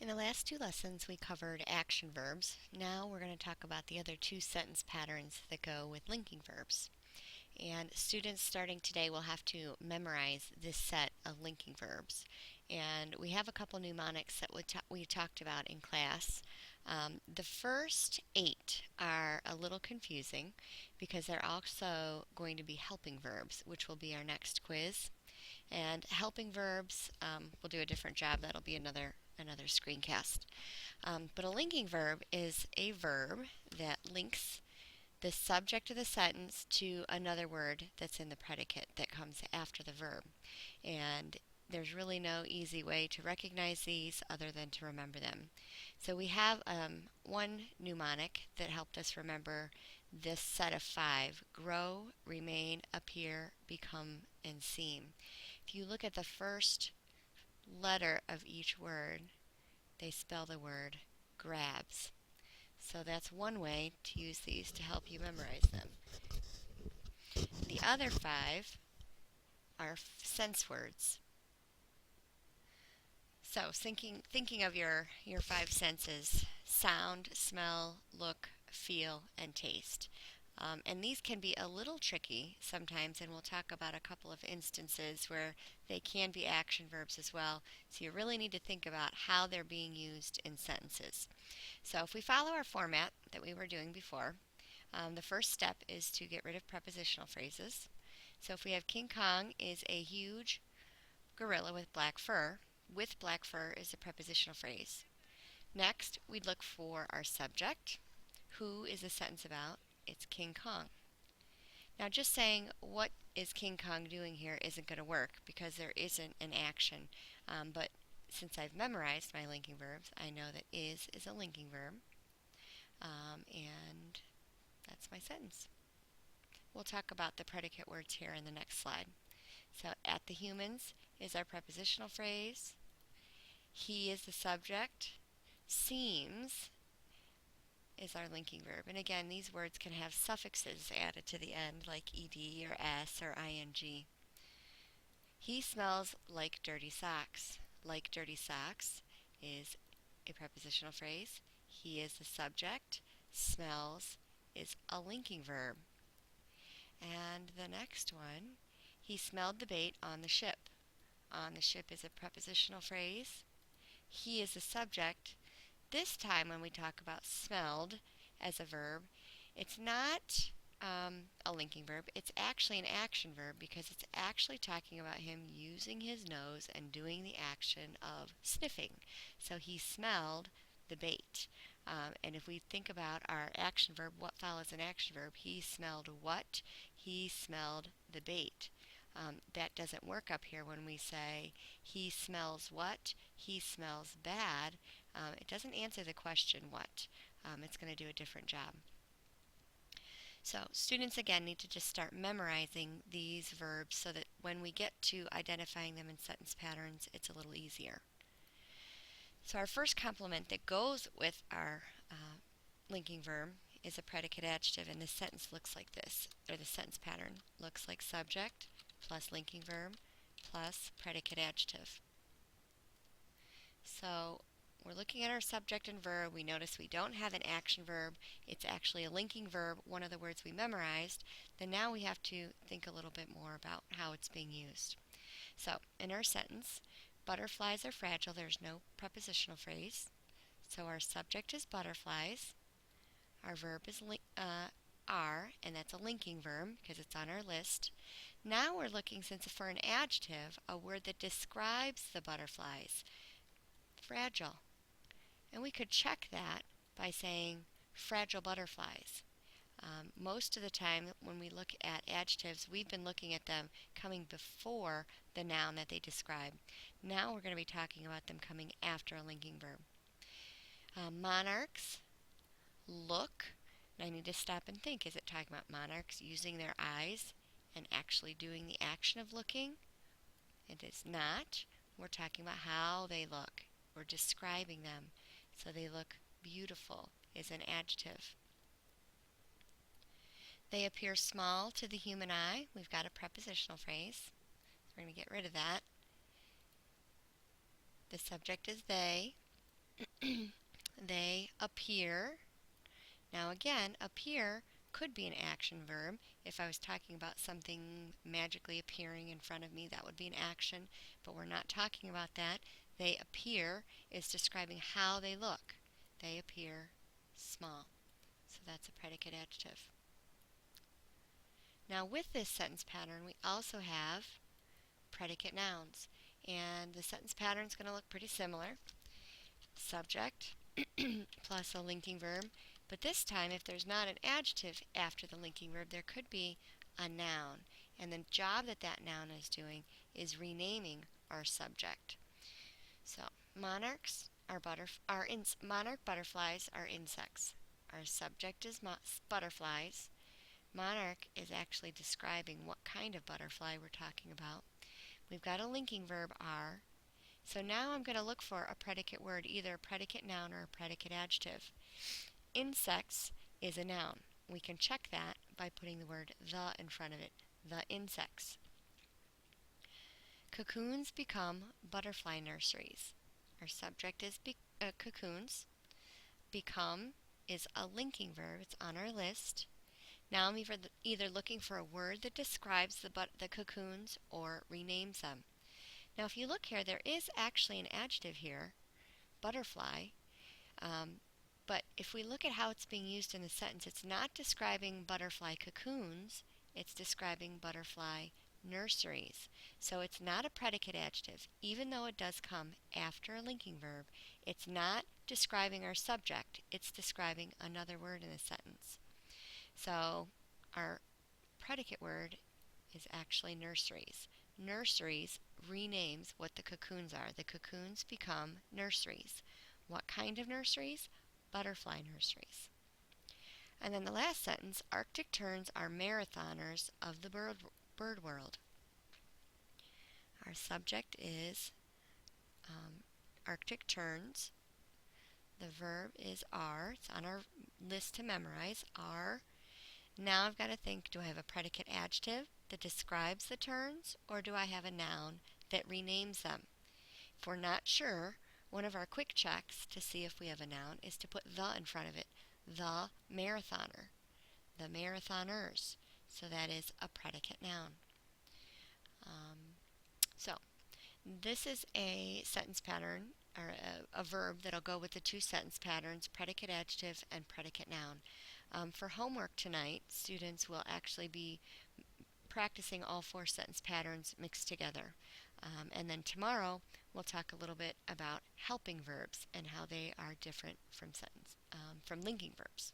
In the last two lessons, we covered action verbs. Now we're going to talk about the other two sentence patterns that go with linking verbs. And students starting today will have to memorize this set of linking verbs. And we have a couple mnemonics that we talked about in class. The first 8 are a little confusing because they're also going to be helping verbs, which will be our next quiz. And helping verbs, we'll do a different job. That'll be another screencast. But a linking verb is a verb that links the subject of the sentence to another word that's in the predicate that comes after the verb. And there's really no easy way to recognize these other than to remember them. So we have one mnemonic that helped us remember this set of 5: grow, remain, appear, become, and seem. If you look at the first letter of each word, they spell the word grabs. So that's one way to use these to help you memorize them. The other 5 are sense words. So thinking of your 5 senses: sound, smell, look, feel, and taste. And these can be a little tricky sometimes, and we'll talk about a couple of instances where they can be action verbs as well. So you really need to think about how they're being used in sentences. So if we follow our format that we were doing before, the first step is to get rid of prepositional phrases. So if we have King Kong is a huge gorilla with black fur, with black fur is a prepositional phrase. Next, we'd look for our subject. Who is the sentence about? It's King Kong. Now, just saying what is King Kong doing here isn't going to work because there isn't an action. But since I've memorized my linking verbs, I know that is a linking verb. And that's my sentence. We'll talk about the predicate words here in the next slide. So, at the humans is our prepositional phrase. He is the subject. Seems is our linking verb. And again, these words can have suffixes added to the end like ed or s or ing. He smells like dirty socks. Like dirty socks is a prepositional phrase. He is the subject. Smells is a linking verb. And the next one, he smelled the bait on the ship. On the ship is a prepositional phrase. He is the subject. This time when we talk about smelled as a verb, it's not a linking verb. It's actually an action verb because it's actually talking about him using his nose and doing the action of sniffing. So he smelled the bait. And if we think about our action verb, what follows an action verb? He smelled what? He smelled the bait. That doesn't work up here when we say he smells what? He smells bad. It doesn't answer the question what. It's going to do a different job. So students again need to just start memorizing these verbs so that when we get to identifying them in sentence patterns, it's a little easier. So our first complement that goes with our linking verb is a predicate adjective, and the sentence looks like this, or the sentence pattern looks like subject plus linking verb plus predicate adjective. So we're looking at our subject and verb. We notice we don't have an action verb. It's actually a linking verb, one of the words we memorized. Then now we have to think a little bit more about how it's being used. So in our sentence, butterflies are fragile. There's no prepositional phrase. So our subject is butterflies. Our verb is are, and that's a linking verb because it's on our list. Now we're looking, since for an adjective, a word that describes the butterflies. Fragile. And we could check that by saying fragile butterflies. Most of the time when we look at adjectives, we've been looking at them coming before the noun that they describe. Now we're going to be talking about them coming after a linking verb. Monarchs look, and I need to stop and think, is it talking about monarchs using their eyes and actually doing the action of looking? It is not. We're talking about how they look. We're describing them. So they look beautiful is an adjective. They appear small to the human eye. We've got a prepositional phrase. We're going to get rid of that. The subject is they. They appear. Now again, appear could be an action verb. If I was talking about something magically appearing in front of me, that would be an action, but we're not talking about that. They appear is describing how they look. They appear small. So that's a predicate adjective. Now with this sentence pattern, we also have predicate nouns. And the sentence pattern is going to look pretty similar. Subject plus a linking verb. But this time, if there's not an adjective after the linking verb, there could be a noun. And the job that that noun is doing is renaming our subject. So, monarchs are monarch butterflies are insects. Our subject is butterflies. Monarch is actually describing what kind of butterfly we're talking about. We've got a linking verb, are. So now I'm going to look for a predicate word, either a predicate noun or a predicate adjective. Insects is a noun. We can check that by putting the word the in front of it. The insects. Cocoons become butterfly nurseries. Our subject is cocoons. Become is a linking verb. It's on our list. Now I'm either looking for a word that describes the cocoons or renames them. Now if you look here, there is actually an adjective here, butterfly. But if we look at how it's being used in the sentence, it's not describing butterfly cocoons, it's describing butterfly nurseries. So it's not a predicate adjective, even though it does come after a linking verb. It's not describing our subject, it's describing another word in the sentence. So our predicate word is actually nurseries. Nurseries renames what the cocoons are. The cocoons become nurseries. What kind of nurseries? Butterfly nurseries. And then the last sentence, Arctic terns are marathoners of the bird world. Our subject is Arctic terns. The verb is are. It's on our list to memorize, are. Now I've got to think, do I have a predicate adjective that describes the terns, or do I have a noun that renames them? If we're not sure, one of our quick checks to see if we have a noun is to put the in front of it. The marathoner. The marathoners. So that is a predicate noun. So this is a sentence pattern, or a verb that'll go with the two sentence patterns, predicate adjective and predicate noun. For homework tonight, students will actually be practicing all four sentence patterns mixed together. And then tomorrow, we'll talk a little bit about helping verbs and how they are different from linking verbs.